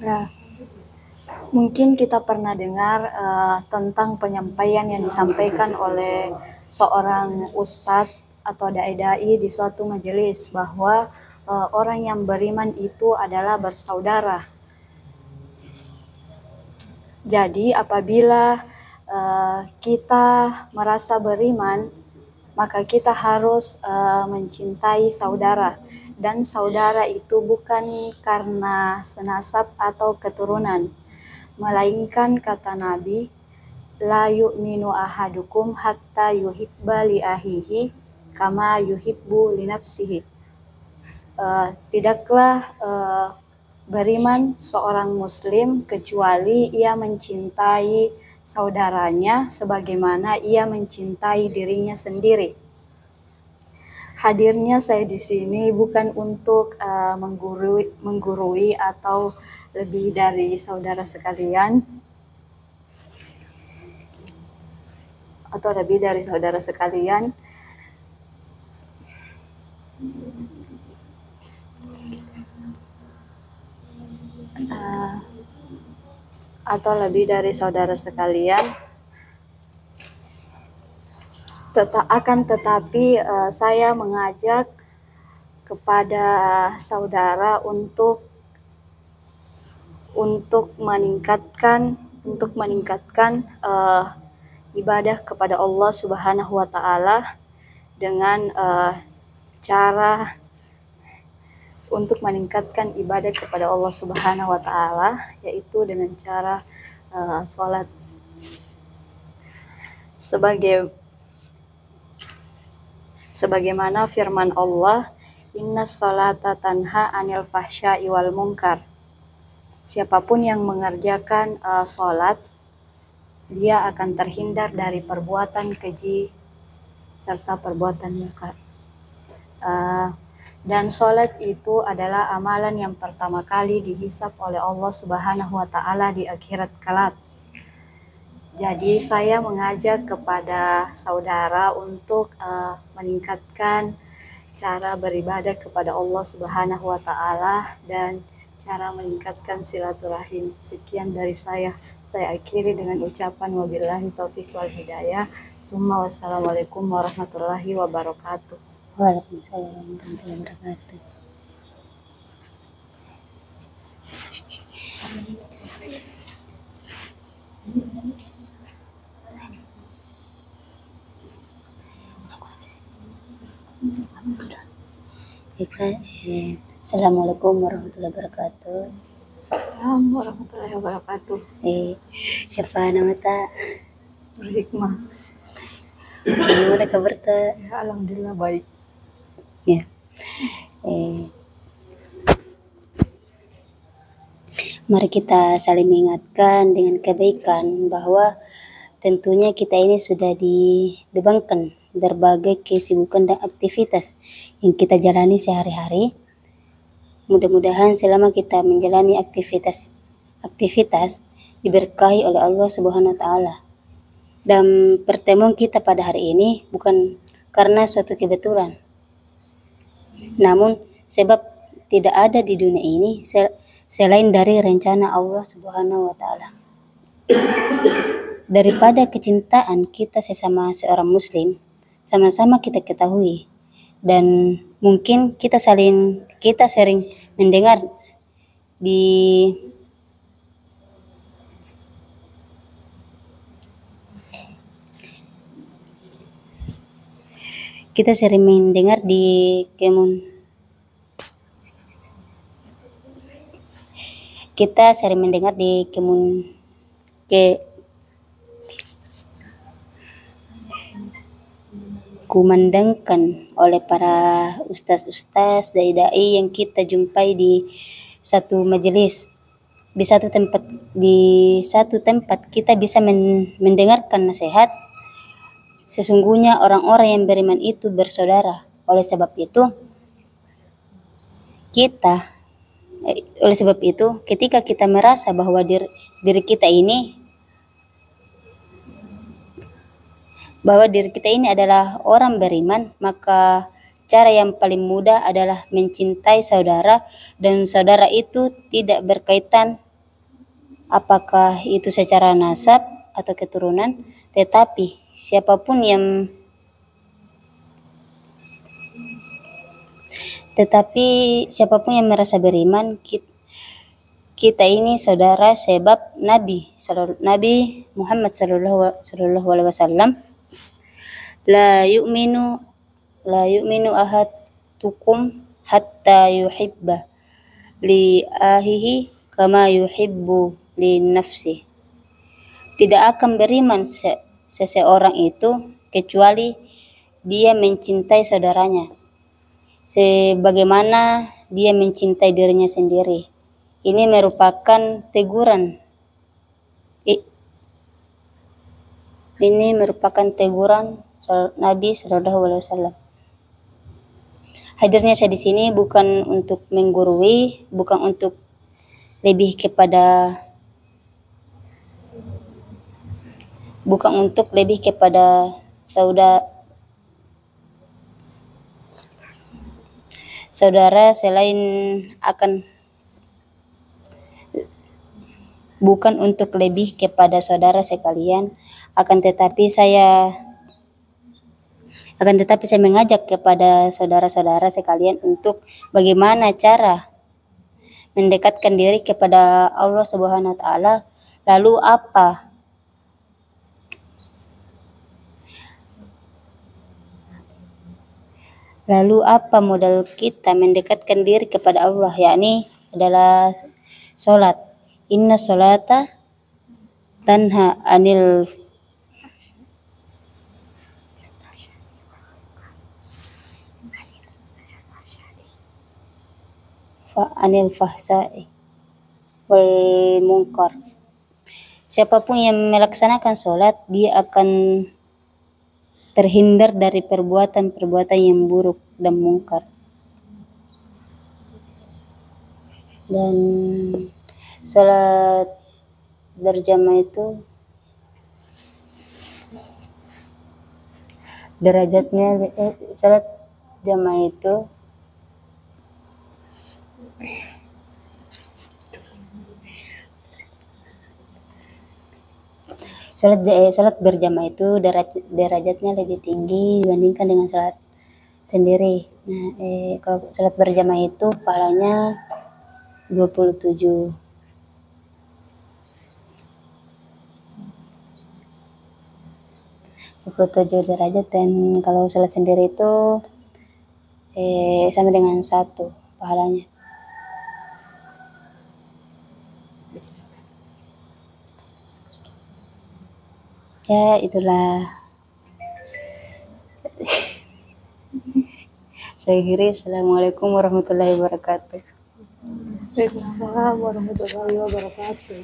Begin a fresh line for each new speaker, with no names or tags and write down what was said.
Ya, mungkin kita pernah dengar tentang penyampaian yang disampaikan oleh seorang ustadz atau dai-dai di suatu majelis bahwa orang yang beriman itu adalah bersaudara. Jadi apabila kita merasa beriman, maka kita harus mencintai saudara. Dan saudara itu bukan karena senasab atau keturunan, melainkan kata Nabi, la yu'minu ahadukum hatta yuhibba li ahihi kama yuhibbu li nafsihi. Tidaklah beriman seorang muslim kecuali ia mencintai saudaranya sebagaimana ia mencintai dirinya sendiri. Hadirnya saya di sini bukan untuk menggurui atau lebih dari saudara sekalian tetapi saya mengajak kepada saudara untuk meningkatkan ibadah kepada Allah Subhanahu wa taala dengan cara untuk meningkatkan ibadah kepada Allah Subhanahu wa taala, yaitu dengan cara salat. Sebagaimana firman Allah, innas salata tanha anil fahsya'i wal munkar. Siapapun yang mengerjakan salat, dia akan terhindar dari perbuatan keji serta perbuatan munkar. Dan salat itu adalah amalan yang pertama kali dihisab oleh Allah Subhanahu wa taala di akhirat kelak. Jadi saya mengajak kepada saudara untuk meningkatkan cara beribadah kepada Allah Subhanahu wa taala dan cara meningkatkan silaturahim. Sekian dari saya. Saya akhiri dengan ucapan wabillahi taufiq wal hidayah. Summa wassalamualaikum warahmatullahi wabarakatuh.
Waalaikumsalam warahmatullahi wabarakatuh. Assalamualaikum warahmatullahi wabarakatuh.
Assalamualaikum warahmatullahi wabarakatuh.
Siapa nama tak?
Hikmah.
Gimana kabar tak?
Ya, alhamdulillah baik.
Ya. Mari kita saling mengingatkan dengan kebaikan bahwa tentunya kita ini sudah dibebankan berbagai kesibukan dan aktivitas yang kita jalani sehari-hari. Mudah-mudahan selama kita menjalani aktivitas diberkahi oleh Allah Subhanahu wa taala. Dan pertemuan kita pada hari ini bukan karena suatu kebetulan, namun sebab tidak ada di dunia ini selain dari rencana Allah Subhanahu wa taala. Daripada kecintaan kita sesama seorang muslim, sama-sama kita ketahui dan mungkin kita sering mendengar kumandangkan oleh para ustaz-ustaz, dai-dai yang kita jumpai di satu majelis, di satu tempat kita bisa mendengarkan nasihat. Sesungguhnya orang-orang yang beriman itu bersaudara. Oleh sebab itu ketika kita merasa bahwa diri kita ini adalah orang beriman, maka cara yang paling mudah adalah mencintai saudara, dan saudara itu tidak berkaitan apakah itu secara nasab atau keturunan, tetapi siapapun yang merasa beriman, kita ini saudara, sebab Nabi Muhammad sallallahu alaihi wasallam, la yu'minu ahadukum hatta yuhibba li ahihi kama yuhibbu li nafsi. Tidak akan beriman seseorang itu kecuali dia mencintai saudaranya sebagaimana dia mencintai dirinya sendiri. Ini merupakan teguran Nabi Shallallahu Alaihi Wasallam. Hadirnya saya di sini bukan untuk menggurui, bukan untuk lebih kepada saudara selain akan bukan untuk lebih kepada saudara sekalian, akan tetapi saya mengajak kepada saudara-saudara sekalian untuk bagaimana cara mendekatkan diri kepada Allah Subhanahu wa taala. Lalu apa modal kita mendekatkan diri kepada Allah, yakni adalah salat. Inna sholata tanha anil fahsai wal munkar. Siapapun yang melaksanakan sholat, dia akan terhindar dari perbuatan-perbuatan yang buruk dan munkar. Dan sholat berjamaah itu derajatnya, sholat jamaah itu sholat berjamaah itu derajatnya lebih tinggi dibandingkan dengan sholat sendiri. Nah, kalau sholat berjamaah itu pahalanya 27 derajat, dan kalau sholat sendiri itu sama dengan 1 pahalanya. Ya, itulah saya kira. Assalamualaikum warahmatullahi wabarakatuh.
Waalaikumsalam warahmatullahi wabarakatuh.